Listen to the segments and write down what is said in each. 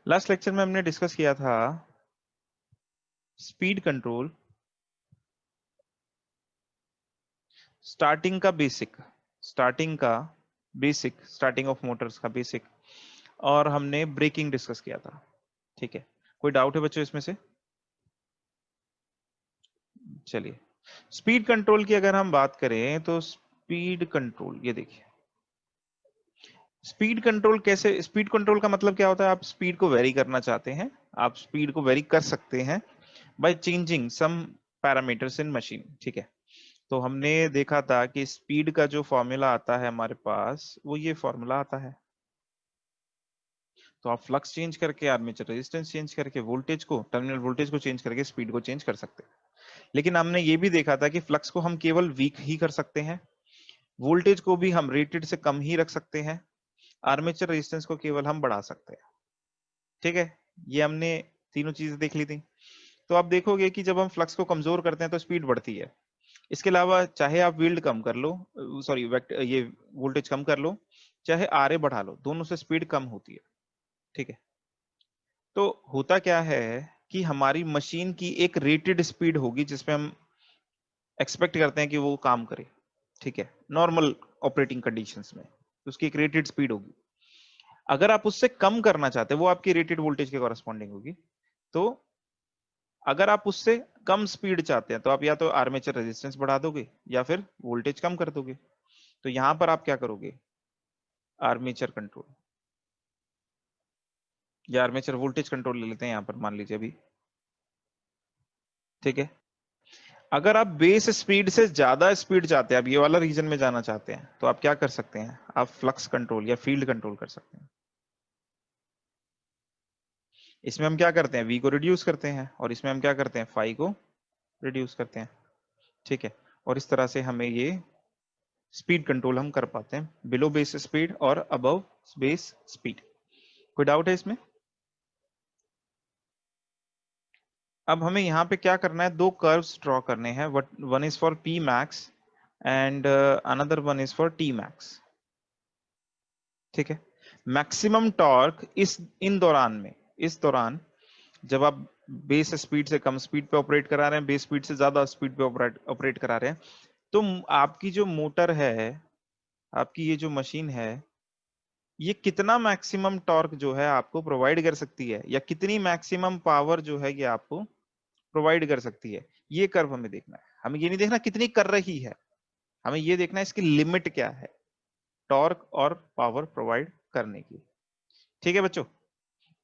Last lecture में हमने discuss किया था speed control, starting of Motors का बेसिक, और हमने ब्रेकिंग डिस्कस किया था। ठीक है, कोई डाउट है बच्चों इसमें से? चलिए, स्पीड कंट्रोल की अगर हम बात करें तो स्पीड कंट्रोल, ये देखिए स्पीड कंट्रोल कैसे, स्पीड कंट्रोल का मतलब क्या होता है? आप स्पीड को वेरी करना चाहते हैं, आप स्पीड को वेरी कर सकते हैं by changing some parameters in machine. ठीक है, तो हमने देखा था कि स्पीड का जो फॉर्मूला आता है हमारे पास, वो ये फॉर्मूला आता है। तो आप फ्लक्स चेंज करके, आर्मेचर रेजिस्टेंस चेंज करके, वोल्टेज को, टर्मिनल वोल्टेज को चेंज करके स्पीड को चेंज कर सकते हैं। लेकिन हमने ये भी देखा था कि फ्लक्स को हम केवल वीक ही कर सकते हैं, वोल्टेज को भी हम रेटेड से कम ही रख सकते हैं, आर्मेचर रेजिस्टेंस को केवल हम बढ़ा सकते हैं। ठीक है, ये हमने तीनों चीजें देख ली थी। तो आप देखोगे कि जब हम फ्लक्स को कमजोर करते हैं तो स्पीड बढ़ती है। इसके अलावा चाहे आप यील्ड कम कर लो, सॉरी ये वोल्टेज कम कर लो, चाहे आरए बढ़ा लो, दोनों से स्पीड कम होती है। ठीक है, तो होता क्या है कि हमारी मशीन की एक रेटेड स्पीड होगी जिसमें हम एक्सपेक्ट करते हैं कि वो काम करे। ठीक है, नॉर्मल ऑपरेटिंग कंडीशंस में उसकी एक रेटेड स्पीड होगी। अगर आप उससे कम करना चाहते हैं, वो आपकी रेटेड वोल्टेज के कॉरेस्पॉन्डिंग होगी। तो अगर आप उससे कम स्पीड चाहते हैं तो आप या तो आर्मेचर रेजिस्टेंस बढ़ा दोगे या फिर वोल्टेज कम कर दोगे। तो यहां पर आप क्या करोगे? आर्मेचर कंट्रोल या आर्मेचर वोल्टेज कंट्रोल ले लेते हैं यहां पर, मान लीजिए अभी। ठीक है, अगर आप बेस स्पीड से ज्यादा स्पीड चाहते हैं, आप ये वाला रीजन में जाना चाहते हैं, तो आप क्या कर सकते हैं? आप फ्लक्स कंट्रोल या फील्ड कंट्रोल कर सकते हैं। इसमें हम क्या करते हैं? वी को रिड्यूस करते हैं, और इसमें हम क्या करते हैं? फाई को रिड्यूस करते हैं। ठीक है, और इस तरह से हमें ये स्पीड कंट्रोल हम कर पाते हैं, बिलो बेस स्पीड और अबव बेस स्पीड। कोई डाउट है इसमें? अब हमें यहाँ पे क्या करना है? दो कर्व्स ड्रॉ करने हैं, one is for P max and another one is for T max. ठीक है, मैक्सिमम टॉर्क इस दौरान जब आप बेस स्पीड से कम स्पीड पे ऑपरेट करा रहे हैं, बेस स्पीड से ज्यादा स्पीड पे ऑपरेट करा रहे हैं, तो आपकी जो मोटर है, आपकी ये जो मशीन है, ये कितना मैक्सिमम टॉर्क जो है आपको प्रोवाइड कर सकती है, या कितनी मैक्सिमम पावर जो है ये आपको प्रोवाइड कर सकती है। ये कर्व हमें देखना है। हमें ये नहीं देखना कितनी कर रही है, हमें ये देखना है इसकी लिमिट क्या है टॉर्क और पावर प्रोवाइड करने की। ठीक है बच्चों,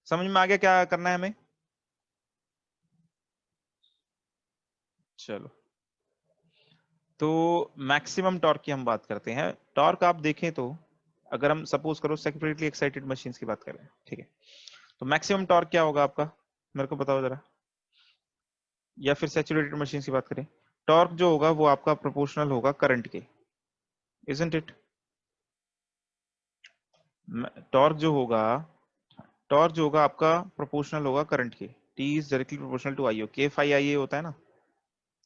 समझ में आ गया क्या करना है हमें? चलो, तो मैक्सिमम टॉर्क की हम बात करते हैं। टॉर्क आप देखें तो, अगर हम सपोज करो सेपरेटली एक्साइटेड मशीन्स की बात करें, ठीक है, तो मैक्सिमम टॉर्क क्या होगा आपका? मेरे को बताओ जरा। या फिर सैचुरेटेड मशीन की बात करें, टॉर्क जो होगा वो आपका प्रोपोर्शनल होगा करंट के, इजंट इट? टॉर्क जो होगा, टॉर्क जो होगा आपका प्रोपोर्शनल होगा करंट के। T is directly proportional to I O, के फाई आई ए होता है ना।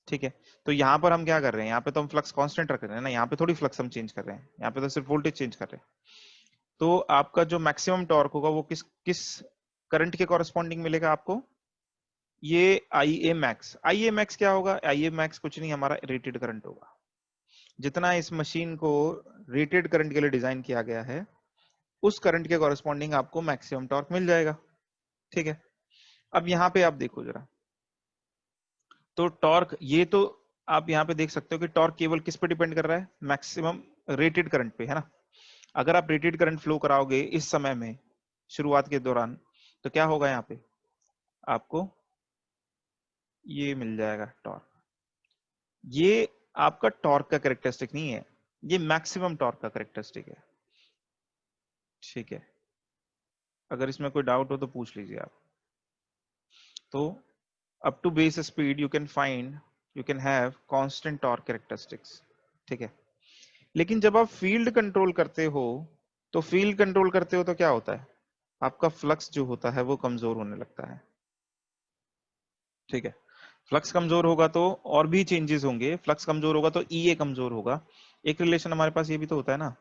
ठीक है, तो यहाँ पर हम क्या कर रहे हैं? यहाँ पे तो हम फ्लक्स कांस्टेंट रख रहे हैं ना, यहाँ पे थोड़ी फ्लक्स हम चेंज कर रहे हैं, यहाँ पे तो सिर्फ वोल्टेज चेंज कर रहे हैं। तो आपका जो मैक्सिमम टॉर्क होगा वो किस किस करंट के कॉरेस्पॉन्डिंग मिलेगा आपको? ये आई ए मैक्स क्या होगा? आई ए मैक्स कुछ नहीं, हमारा रेटेड करंट होगा। जितना इस मशीन को रेटेड करंट के लिए डिजाइन किया गया है, उस करंट के कॉरेस्पॉन्डिंग आपको मैक्सिमम टॉर्क मिल जाएगा। ठीक है, अब यहाँ पे आप देखो जरा, तो टॉर्क, ये तो आप यहाँ पे देख सकते हो कि टॉर्क केवल किस पे डिपेंड कर रहा है? मैक्सिमम रेटेड करंट पे, है ना। अगर आप रेटेड करंट फ्लो कराओगे इस समय में, शुरुआत के दौरान, तो क्या होगा? यहाँ पे आपको ये मिल जाएगा टॉर्क। ये आपका टॉर्क का कैरेक्टरिस्टिक नहीं है, ये मैक्सिमम टॉर्क का कैरेक्टरिस्टिक है। ठीक है, अगर इसमें कोई डाउट हो तो पूछ लीजिए आप। तो up to base speed you can have constant torque characteristics. ठीक है, लेकिन जब आप फील्ड कंट्रोल करते हो, तो क्या होता है? आपका फ्लक्स जो होता है वो कमजोर होने लगता है। ठीक है, फ्लक्स कमजोर होगा तो और भी चेंजेस होंगे। फ्लक्स कमजोर होगा तो ईए कमजोर होगा। एक रिलेशन हमारे पास ये भी तो होता है ना,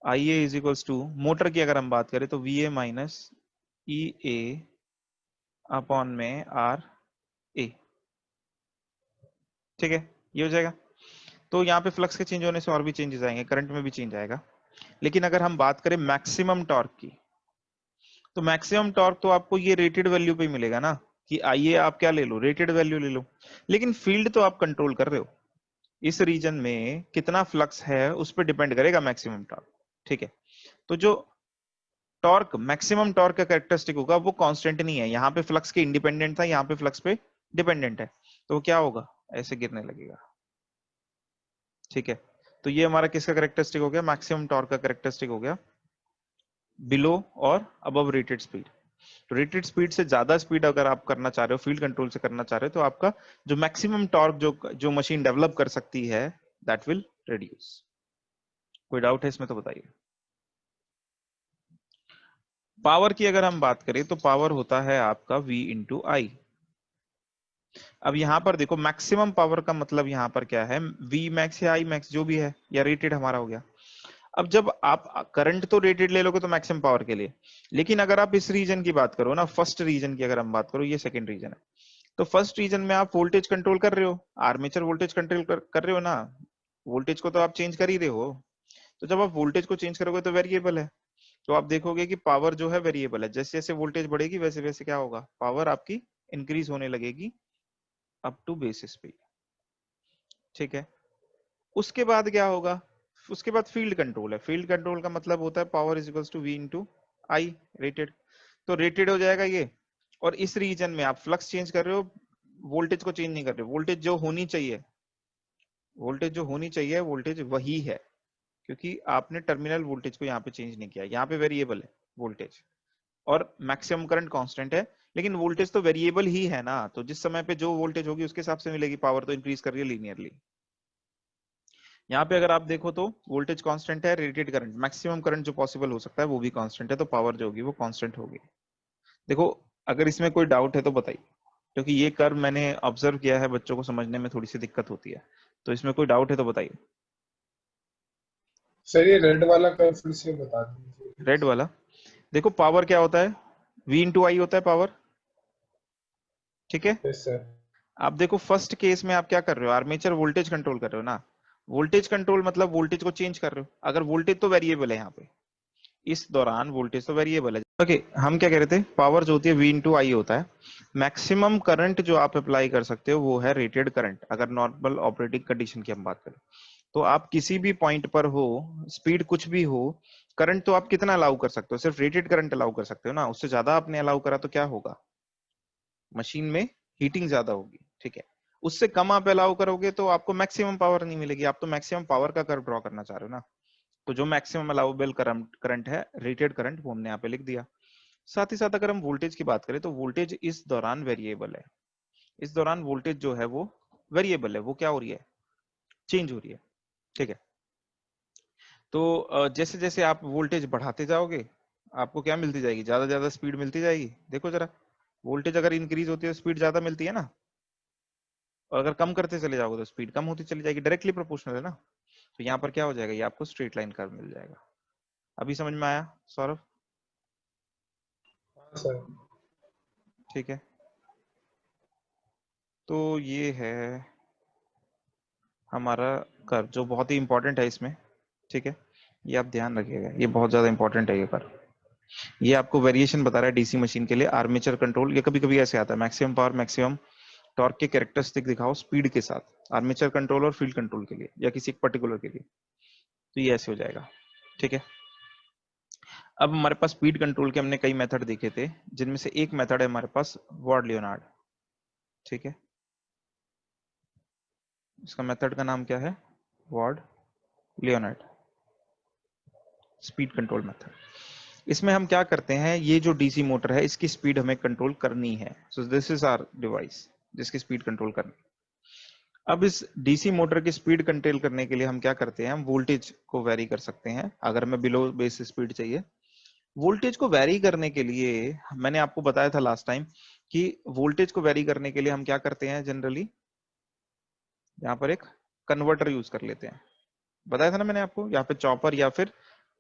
आई ए इज इक्वल्स टू, मोटर की अगर हम बात करें तो V A minus E A upon में आर ए, ठीक है, ये हो जाएगा। तो यहाँ पे फ्लक्स के चेंज होने से और भी चेंजेस आएंगे, करंट में भी चेंज आएगा। लेकिन अगर हम बात करें मैक्सिमम टॉर्क की, तो मैक्सिमम टॉर्क तो आपको ये रेटेड वैल्यू पे ही मिलेगा ना, कि आइए आप क्या ले लो, रेटेड वैल्यू ले लो। लेकिन फील्ड तो आप कंट्रोल कर रहे हो, इस रीजन में कितना फ्लक्स है उस पर डिपेंड करेगा मैक्सिमम टॉर्क, ठीक है। तो जो टॉर्क, मैक्सिमम टॉर्क का कैरेक्टरिस्टिक होगा वो कांस्टेंट नहीं है, यहाँ पे फ्लक्स के इंडिपेंडेंट था, यहाँ पे फ्लक्स पे डिपेंडेंट है, तो क्या होगा, ऐसे गिरने लगेगा, ठीक है। तो ये हमारा किसका कैरेक्टरिस्टिक हो गया, मैक्सिमम टॉर्क का कैरेक्टरिस्टिक हो गया, बिलो और अबव रेटेड स्पीड। तो रेटेड स्पीड से ज्यादा स्पीड अगर आप करना चाह रहे हो, फील्ड कंट्रोल से करना चाह रहे हो, तो आपका जो मैक्सिमम टॉर्क जो मशीन डेवलप कर सकती है, दैट विल रिड्यूस। कोई डाउट है इसमें तो बताइए। पावर की अगर हम बात करें तो पावर होता है आपका V इंटू आई। अब यहां पर देखो मैक्सिमम पावर का मतलब यहां पर क्या है, V मैक्स या I मैक्स जो भी है, या रेटेड हमारा हो गया। अब जब आप करंट तो रेटेड ले लोगे तो मैक्सिमम पावर के लिए, लेकिन अगर आप इस रीजन की बात करो ना, फर्स्ट रीजन की अगर हम बात करो, ये सेकंड रीजन है, तो फर्स्ट रीजन में आप वोल्टेज कंट्रोल कर रहे हो, आर्मेचर वोल्टेज कंट्रोल कर रहे हो ना, वोल्टेज को तो आप चेंज कर ही रहे हो। तो जब आप वोल्टेज को चेंज करोगे तो वेरिएबल है, तो आप देखोगे कि पावर जो है वेरिएबल है, जैसे जैसे वोल्टेज बढ़ेगी वैसे वैसे क्या होगा, पावर आपकी इंक्रीज होने लगेगी अप टू बेसिस स्पीड, ठीक है। उसके बाद क्या होगा, उसके बाद फील्ड कंट्रोल है। फील्ड कंट्रोल का मतलब होता है power is equals to V into I rated, तो रेटेड हो जाएगा ये। और इस रीजन में आप फ्लक्स चेंज कर रहे हो, वोल्टेज को चेंज नहीं कर रहे हो, वोल्टेज जो होनी चाहिए, वोल्टेज जो होनी चाहिए वोल्टेज वही है, क्योंकि आपने टर्मिनल वोल्टेज को यहाँ पे चेंज नहीं किया, यहाँ पे वेरिएबल है वोल्टेज, और मैक्सिमम करंट कांस्टेंट है, लेकिन वोल्टेज तो वेरिएबल ही है ना, तो जिस समय पे जो वोल्टेज होगी उसके हिसाब से मिलेगी, पावर तो इंक्रीज कर रही है लीनियरली। यहाँ पे अगर आप देखो तो वोल्टेज कांस्टेंट है, रेटेड करंट, मैक्सिमम करंट जो पॉसिबल हो सकता है वो भी कांस्टेंट है, तो पावर जो होगी वो कांस्टेंट होगी। देखो अगर इसमें कोई डाउट है तो बताइए, क्योंकि ये कर्व मैंने ऑब्जर्व किया है, बच्चों को समझने में थोड़ी सी दिक्कत होती है, तो इसमें कोई डाउट है तो बताइए। सर ये रेड वाला कर्व फिर से बता दीजिए। रेड वाला, देखो पावर क्या होता है, V इंटू आई होता है पावर, ठीक है। Yes sir. आप देखो फर्स्ट केस में आप क्या कर रहे हो, आर्मेचर वोल्टेज कंट्रोल कर रहे हो ना, वोल्टेज कंट्रोल मतलब वोल्टेज को चेंज कर रहे हो, अगर वोल्टेज तो वेरिएबल है यहाँ पे, इस दौरान वोल्टेज तो वेरिएबल है। ओके हम क्या कह रहे थे, पावर जो होती है V इंटू आई होता है, मैक्सिमम करंट जो आप अप्लाई कर सकते हो वो है रेटेड करंट, अगर नॉर्मल ऑपरेटिंग कंडीशन की हम बात करें, तो आप किसी भी पॉइंट पर हो, स्पीड कुछ भी हो, करंट तो आप कितना अलाउ कर सकते हो, सिर्फ रेटेड करंट अलाउ कर सकते हो ना, उससे ज्यादा आपने अलाउ करा तो क्या होगा, मशीन में हीटिंग ज्यादा होगी, ठीक है। उससे कम आप अलाउ करोगे तो आपको मैक्सिमम पावर नहीं मिलेगी, आप तो मैक्सिमम पावर का कर्व ड्रॉ करना चाह रहे हो ना, तो जो मैक्सिमम अलाउबल करंट है, रेटेड करंट, वो हमने यहाँ पे लिख दिया। साथ ही साथ अगर हम वोल्टेज की बात करें तो वोल्टेज इस दौरान वेरिएबल है, इस दौरान वोल्टेज जो है वो वेरिएबल है, वो क्या हो रही है, चेंज हो रही है, ठीक है। तो जैसे जैसे आप वोल्टेज बढ़ाते जाओगे आपको क्या मिलती जाएगी, ज्यादा स्पीड मिलती जाएगी। देखो जरा, वोल्टेज अगर इंक्रीज होती है तो स्पीड ज्यादा मिलती है ना, और अगर कम करते चले जाओगे तो स्पीड कम होती चली जाएगी, डायरेक्टली प्रोपोर्शनल है ना। तो यहाँ पर क्या हो जाएगा, ये आपको स्ट्रेट लाइन कर्व मिल जाएगा। अभी समझ में आया सौरभ, हाँ सर। ठीक है। तो ये है हमारा कर्व जो बहुत ही इंपॉर्टेंट है इसमें, ठीक है, ये आप ध्यान रखिएगा, ये बहुत ज्यादा इंपॉर्टेंट है ये कर्व। ये आपको वेरिएशन बता रहा है डीसी मशीन के लिए, आर्मेचर कंट्रोल, ये कभी कभी ऐसे आता है, मैक्सिमम पावर मैक्सिमम टॉर्क के कैरेक्टरिस्टिक दिखाओ स्पीड के साथ, आर्मेचर कंट्रोल और फील्ड कंट्रोल के लिए, या किसी एक पर्टिकुलर के लिए, तो ये ऐसे हो जाएगा, ठीक है। अब हमारे पास स्पीड कंट्रोल के हमने कई मेथड देखे थे, जिनमें से एक मेथड है हमारे पास वार्ड लियोनार्ड, ठीक है। इसका मेथड का नाम क्या है, ward Leonard speed control method. इसमें हम क्या करते हैं, ये जो डीसी मोटर है इसकी स्पीड हमें कंट्रोल करनी है, so this is our device जिसकी स्पीड कंट्रोल करनी। अब इस डीसी मोटर की स्पीड कंट्रोल करने के लिए हम क्या करते हैं, हम वोल्टेज को वेरी कर सकते हैं, अगर हमें बिलो बेस स्पीड चाहिए। वोल्टेज को वेरी करने के लिए मैंने आपको बताया था लास्ट टाइम कि वोल्टेज को वेरी करने के लिए हम क्या करते हैं, जनरली यहाँ पर एक कन्वर्टर यूज कर लेते हैं, बताया था ना मैंने आपको, यहाँ पे चॉपर या फिर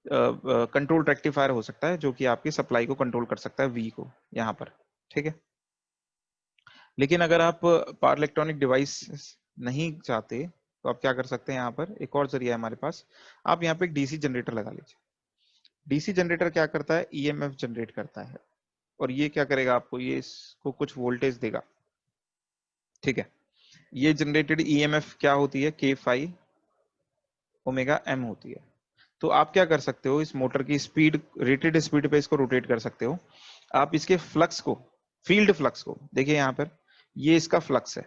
कंट्रोल रेक्टिफायर हो सकता है जो कि आपकी सप्लाई को कंट्रोल कर सकता है वी को यहाँ पर, ठीक है। लेकिन अगर आप पावर इलेक्ट्रॉनिक डिवाइस नहीं चाहते तो आप क्या कर सकते हैं, यहाँ पर एक और जरिया है हमारे पास, आप यहाँ पे एक डीसी जनरेटर लगा लीजिए। डीसी जनरेटर क्या करता है, ईएमएफ जनरेट करता है, और ये क्या करेगा आपको, ये इसको कुछ वोल्टेज देगा, ठीक है। ये जनरेटेड ईएमएफ क्या होती है, के फाई ओमेगा एम होती है। तो आप क्या कर सकते हो, इस मोटर की स्पीड, रेटेड स्पीड पे इसको रोटेट कर सकते हो। आप इसके फ्लक्स को, फील्ड फ्लक्स को देखिए, यहाँ पर ये इसका फ्लक्स है,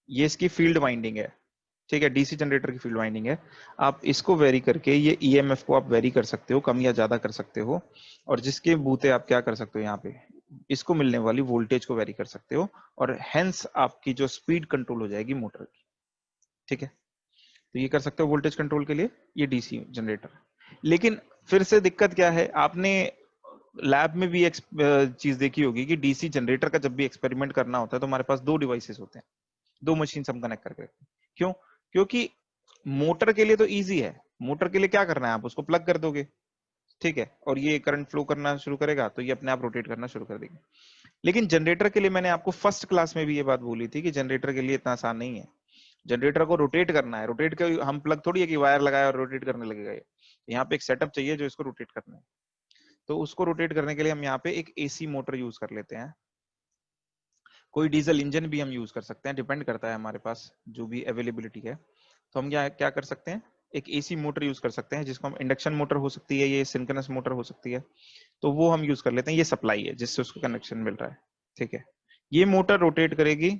ये इसकी फील्ड वाइंडिंग है, ठीक है, डीसी जनरेटर की फील्ड वाइंडिंग है। आप इसको वेरी करके ये ईएमएफ को आप वेरी कर सकते हो, कम या ज्यादा कर सकते हो, और जिसके बूते आप क्या कर सकते हो, यहाँ पे इसको मिलने वाली वोल्टेज को वेरी कर सकते हो, और हेंस आपकी जो स्पीड कंट्रोल हो जाएगी मोटर की, ठीक है। तो ये कर सकते हो वोल्टेज कंट्रोल के लिए ये डीसी जनरेटर। लेकिन फिर से दिक्कत क्या है, आपने लैब में भी एक चीज देखी होगी कि डीसी जनरेटर का जब भी एक्सपेरिमेंट करना होता है तो हमारे पास दो डिवाइसेस होते हैं, दो मशीन हम कनेक्ट करके रखते हैं। क्यों? क्योंकि मोटर के लिए तो इजी है, मोटर के लिए क्या करना है, आप उसको प्लग कर दोगे, ठीक है, और ये करंट फ्लो करना शुरू करेगा तो ये अपने आप रोटेट करना शुरू कर देगी। लेकिन जनरेटर के लिए मैंने आपको फर्स्ट क्लास में भी ये बात बोली थी कि जनरेटर के लिए इतना आसान नहीं है। जनरेटर को रोटेट करना है, रोटेट के हम प्लग थोड़ी है कि वायर लगाया और रोटेट करने लगेगा ये। यहाँ पे एक सेटअप चाहिए जो इसको रोटेट करना है। तो उसको रोटेट करने के लिए हम यहाँ पे एक एसी मोटर यूज कर लेते हैं, कोई डीजल इंजन भी हम यूज कर सकते हैं, डिपेंड करता है हमारे पास जो भी अवेलेबिलिटी है। तो हम क्या क्या कर सकते हैं, एक एसी मोटर यूज कर सकते हैं, जिसको हम इंडक्शन मोटर हो सकती है, ये सिंक्रोनस मोटर हो सकती है, तो वो हम यूज कर लेते हैं। ये सप्लाई है जिससे उसको कनेक्शन मिल रहा है, ठीक है। ये मोटर रोटेट करेगी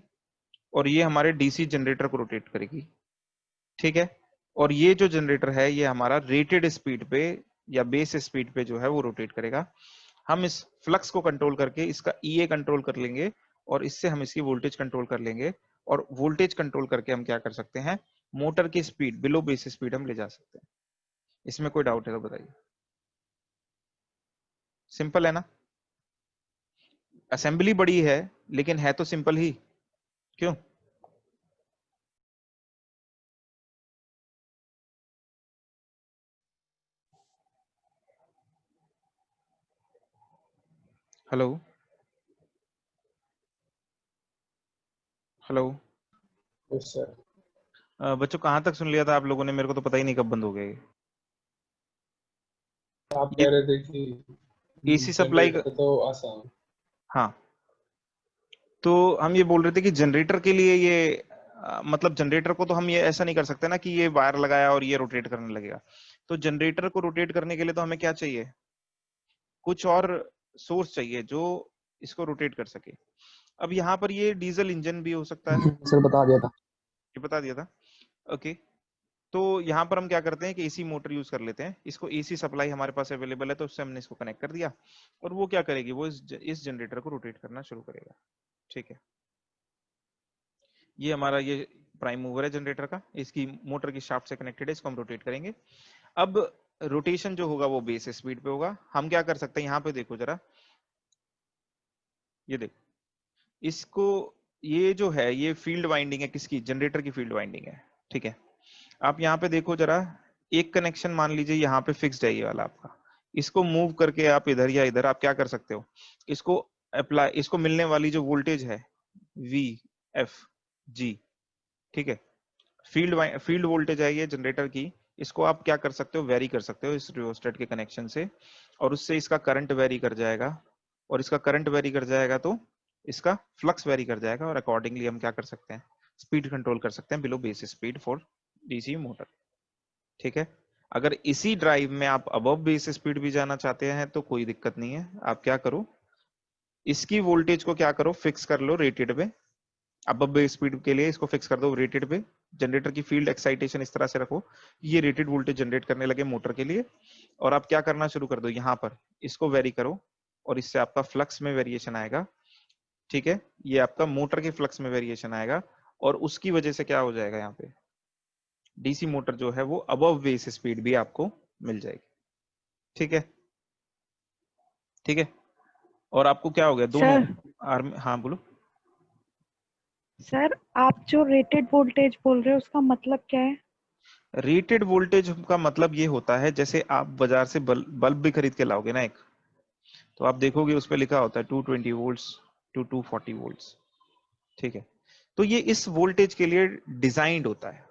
और ये हमारे डीसी जनरेटर को रोटेट करेगी, ठीक है। और ये जो जनरेटर है ये हमारा रेटेड स्पीड पे या बेस स्पीड पे जो है वो रोटेट करेगा। हम इस फ्लक्स को कंट्रोल करके इसका ईए कंट्रोल कर लेंगे, और इससे हम इसकी वोल्टेज कंट्रोल कर लेंगे, और वोल्टेज कंट्रोल करके हम क्या कर सकते हैं, मोटर की स्पीड बिलो बेस स्पीड हम ले जा सकते हैं। इसमें कोई डाउट है तो बताइए। सिंपल है ना, असेंबली बड़ी है लेकिन है तो सिंपल ही, क्यों? Hello hello. Yes sir. बच्चों कहाँ तक सुन लिया था आप लोगों ने, मेरे को तो पता ही नहीं कब बंद हो गए आप ये। कह रहे थे कि एसी सप्लाई, जनरेटर तो आसान। हाँ, तो हम ये बोल रहे थे कि जनरेटर के लिए ये मतलब जनरेटर को तो हम ये ऐसा नहीं कर सकते ना कि ये वायर लगाया और ये रोटेट करने लगेगा। तो जनरेटर को रोटेट करने के लिए तो हमें क्या चाहिए, कुछ और सोर्स चाहिए जो इसको रोटेट कर सके। अब यहाँ पर ये डीजल इंजन भी हो सकता है, सर बता दिया था। ये बता दिया था, ओके। तो यहाँ पर हम क्या करते हैं कि एसी मोटर यूज कर लेते हैं, इसको एसी सप्लाई हमारे पास अवेलेबल है तो उससे हमने इसको कनेक्ट कर दिया, और वो क्या करेगी, वो इस जनरेटर को रोटेट करना शुरू करेगा, ठीक है। ये हमारा ये प्राइम मूवर है जनरेटर का, इसकी मोटर की शाफ्ट से कनेक्टेड है, इसको हम रोटेट करेंगे। अब रोटेशन जो होगा वो बेस स्पीड पे होगा। हम क्या कर सकते हैं, यहाँ पे देखो जरा, ये देखो, इसको, ये जो है ये फील्ड वाइंडिंग है, किसकी, जनरेटर की फील्ड वाइंडिंग है, ठीक है। आप यहाँ पे देखो जरा, एक कनेक्शन मान लीजिए यहाँ पे फिक्स्ड है ये वाला आपका, इसको मूव करके आप इधर या इधर आप क्या कर सकते हो, इसको अप्लाई, इसको मिलने वाली जो वोल्टेज है वी एफ जी, ठीक है, फील्ड वोल्टेज है ये जनरेटर की, इसको आप क्या कर सकते हो, वेरी कर सकते हो इस रियोस्टेट के कनेक्शन से, और उससे इसका करंट वेरी कर जाएगा, और इसका करंट वेरी कर जाएगा तो इसका फ्लक्स वेरी कर जाएगा, और अकॉर्डिंगली हम क्या कर सकते हैं, स्पीड कंट्रोल कर सकते हैं below base speed for DC motor, ठीक है। अगर इसी ड्राइव में आप अबव बेस स्पीड भी जाना चाहते हैं तो कोई दिक्कत नहीं है, आप क्या करो, इसकी वोल्टेज को क्या करो, फिक्स कर लो रेटेड पे, अब स्पीड के लिए इसको फिक्स कर दो रेटेड पे, जनरेटर की फील्ड एक्साइटेशन इस तरह से रखो ये रेटेड वोल्टेज जनरेट करने लगे मोटर के लिए, और आप क्या करना शुरू कर दो, यहाँ पर इसको वेरी करो, और इससे आपका फ्लक्स में वेरिएशन आएगा, ठीक है। ये आपका मोटर के फ्लक्स में वेरिएशन आएगा, और उसकी वजह से क्या हो जाएगा, यहाँ पे डीसी मोटर जो है वो अबव बेस स्पीड भी आपको मिल जाएगी, ठीक है, ठीक है। और आपको क्या हो गया, दोनों सर आर्म, हाँ बोलो। सर आप जो रेटेड वोल्टेज बोल रहे हो उसका मतलब क्या है? रेटेड वोल्टेज का मतलब ये होता है, जैसे आप बाजार से बल्ब भी खरीद के लाओगे ना एक, तो आप देखोगे उस पर लिखा होता है 220 वोल्ट्स टू 240 वोल्ट्स, ठीक है। तो ये इस वोल्टेज के लिए डिजाइंड होता है।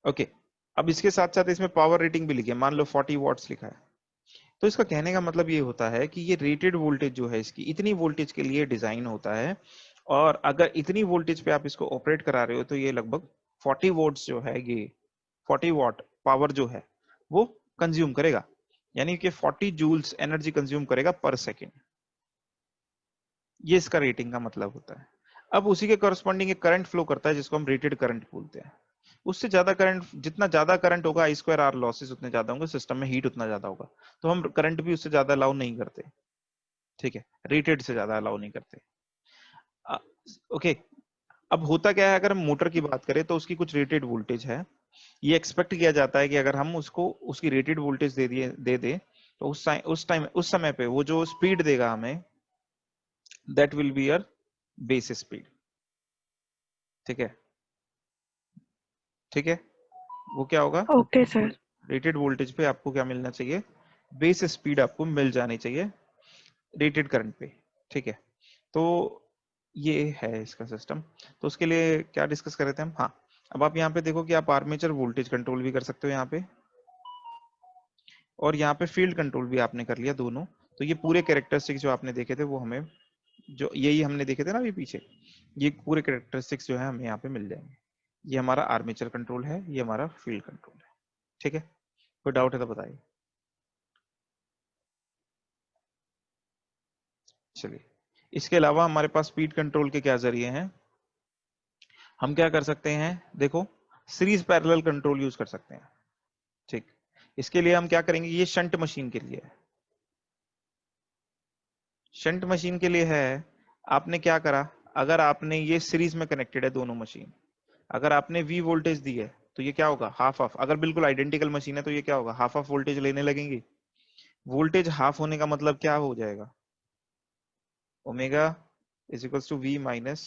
ओके, अब इसके साथ साथ इसमें पावर रेटिंग भी लिखी है, मान लो 40 वॉट्स लिखा है। तो इसका कहने का मतलब ये होता है कि ये रेटेड वोल्टेज जो है इसकी इतनी वोल्टेज के लिए डिजाइन होता है, और अगर इतनी वोल्टेज पे आप इसको ऑपरेट करा रहे हो तो ये लगभग 40 वोल्ट्स जो है, ये 40 वॉट पावर जो है वो कंज्यूम करेगा, यानी कि 40 जूल्स एनर्जी कंज्यूम करेगा पर सेकेंड। ये इसका रेटिंग का मतलब होता है। अब उसी के करस्पॉन्डिंग एक करंट फ्लो करता है जिसको हम रेटेड करंट बोलते हैं। उससे ज्यादा करंट, जितना ज्यादा करंट होगा आई स्क्वायर आर लॉसेस उतने ज्यादा होंगे, सिस्टम में हीट उतना ज्यादा होगा, तो हम करंट भी उससे ज्यादा अलाउ नहीं करते, ठीक है, रेटेड से ज्यादा अलाउ नहीं करते। ओके, अब होता क्या है, अगर हम मोटर की बात करें तो उसकी कुछ रेटेड वोल्टेज है, ये एक्सपेक्ट किया जाता है कि अगर हम उसको उसकी रेटेड वोल्टेज दे दे तो उस समय पे वो जो स्पीड देगा हमें, that will be your base speed, ठीक है, ठीक है। वो क्या होगा, ओके सर। रेटेड वोल्टेज पे आपको क्या मिलना चाहिए, बेस स्पीड आपको मिल जानी चाहिए रेटेड करंट पे, ठीक है। तो ये है इसका सिस्टम। तो उसके लिए क्या डिस्कस कर रहे थे हम, हाँ, अब आप यहाँ पे देखो कि आप आर्मेचर वोल्टेज कंट्रोल भी कर सकते हो यहाँ पे, और यहाँ पे फील्ड कंट्रोल भी आपने कर लिया दोनों। तो ये पूरे कैरेक्टरिस्टिक्स जो आपने देखे थे वो हमें, जो यही हमने देखे थे ना अभी पीछे, ये पूरे कैरेक्टरिस्टिक्स जो है हमें यहाँ पे मिल जाएंगे। ये हमारा आर्मेचर कंट्रोल है, ये हमारा फील्ड कंट्रोल है, ठीक है। कोई डाउट है तो बताइए। चलिए, इसके अलावा हमारे पास स्पीड कंट्रोल के क्या जरिए हैं, हम क्या कर सकते हैं, देखो सीरीज पैरेलल कंट्रोल यूज कर सकते हैं, ठीक। इसके लिए हम क्या करेंगे, ये शंट मशीन के लिए है, शंट मशीन के लिए है। आपने क्या करा, अगर आपने ये सीरीज में कनेक्टेड है दोनों मशीन, अगर आपने V वोल्टेज दी है तो ये क्या होगा, हाफ ऑफ, अगर बिल्कुल आइडेंटिकल मशीन है तो ये क्या होगा, हाफ ऑफ वोल्टेज लेने लगेंगे। वोल्टेज हाफ होने का मतलब क्या हो जाएगा, omega is equals to V minus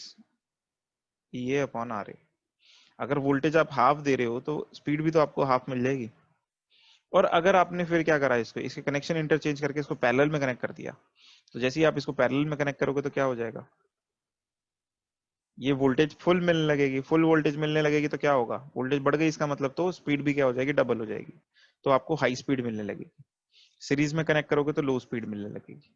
EA upon RA। अगर वोल्टेज आप हाफ दे रहे हो तो स्पीड भी तो आपको हाफ मिल जाएगी। और अगर आपने फिर क्या करा, इसको इसके कनेक्शन इंटरचेंज करके इसको पैरेलल में कनेक्ट कर दिया, तो जैसे ही आप इसको पैरेलल में कनेक्ट करोगे तो क्या हो जाएगा, ये वोल्टेज फुल मिलने लगेगी, फुल वोल्टेज मिलने लगेगी तो क्या होगा, वोल्टेज बढ़ गई, इसका मतलब तो स्पीड भी क्या हो जाएगी, डबल हो जाएगी, तो आपको हाई स्पीड मिलने लगेगी। सीरीज में कनेक्ट करोगे तो लो स्पीड मिलने लगेगी,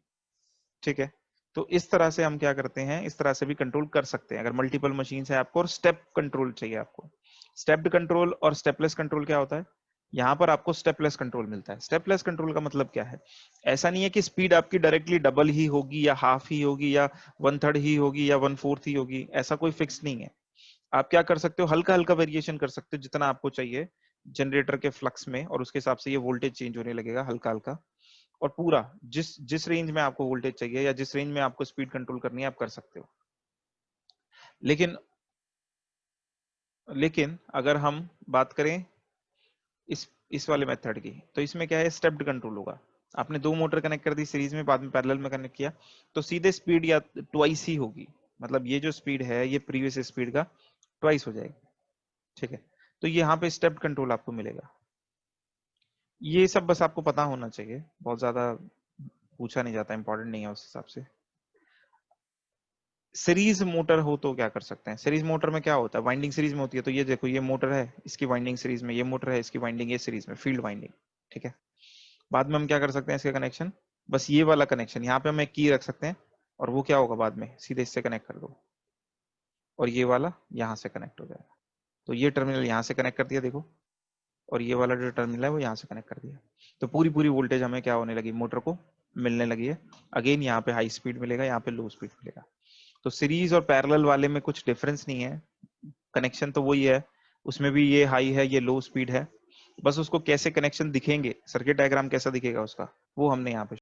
ठीक है। तो इस तरह से हम क्या करते हैं, इस तरह से भी कंट्रोल कर सकते हैं अगर मल्टीपल मशीन है आपको, और स्टेप कंट्रोल चाहिए आपको। स्टेप्ड कंट्रोल और स्टेपलेस कंट्रोल क्या होता है, यहाँ पर आपको स्टेपलेस कंट्रोल मिलता है। स्टेपलेस कंट्रोल का मतलब क्या है, ऐसा नहीं है कि स्पीड आपकी डायरेक्टली डबल ही होगी या हाफ ही होगी या 1/3 ही होगी या 1/4 ही होगी, ऐसा कोई फिक्स नहीं है। आप क्या कर सकते हो, हल्का हल्का वेरिएशन कर सकते हो जितना आपको चाहिए जनरेटर के फ्लक्स में, और उसके हिसाब से ये वोल्टेज चेंज होने लगेगा हल्का हल्का। और पूरा जिस जिस रेंज में आपको वोल्टेज चाहिए या जिस रेंज में आपको स्पीड कंट्रोल करनी है आप कर सकते हो। लेकिन लेकिन अगर हम बात करें इस वाले मेथड की, तो इसमें क्या है, स्टेप्ड कंट्रोल होगा। आपने दो मोटर कनेक्ट कर दी सीरीज में, बाद में पैरेलल में कनेक्ट किया, तो सीधे स्पीड या ट्वाइस ही होगी, मतलब ये जो स्पीड है ये प्रीवियस स्पीड का ट्वाइस हो जाएगी, ठीक है। तो यहाँ पे स्टेप्ड कंट्रोल आपको मिलेगा। ये सब बस आपको पता होना चाहिए, बहुत ज्यादा पूछा नहीं जाता, इंपॉर्टेंट नहीं है उस हिसाब से। सीरीज मोटर हो तो क्या कर सकते हैं, सीरीज मोटर में क्या होता है, वाइंडिंग सीरीज में होती है, तो ये देखो ये मोटर है, इसकी वाइंडिंग सीरीज में, ये मोटर है, इसकी वाइंडिंग ये सीरीज में, फील्ड वाइंडिंग, ठीक है। बाद में हम क्या कर सकते हैं, इसके कनेक्शन, बस ये वाला कनेक्शन यहाँ पे हम एक की रख सकते हैं, और वो क्या होगा, बाद में सीधे इससे कनेक्ट कर दो, और ये वाला यहाँ से कनेक्ट हो जाएगा। तो ये टर्मिनल यहाँ से कनेक्ट कर दिया देखो, और ये वाला जो टर्मिनल है वो यहाँ से कनेक्ट कर दिया, तो पूरी पूरी वोल्टेज हमें क्या होने लगी, मोटर को मिलने लगी है। अगेन यहाँ पे हाई स्पीड मिलेगा, यहाँ पे लो स्पीड मिलेगा। तो सीरीज और पैरेलल वाले में कुछ डिफरेंस नहीं है, कनेक्शन तो वही है, उसमें भी ये हाई है ये लो स्पीड है, बस उसको कैसे कनेक्शन दिखेंगे, सर्किट डायग्राम कैसा दिखेगा उसका, वो हमने यहाँ पे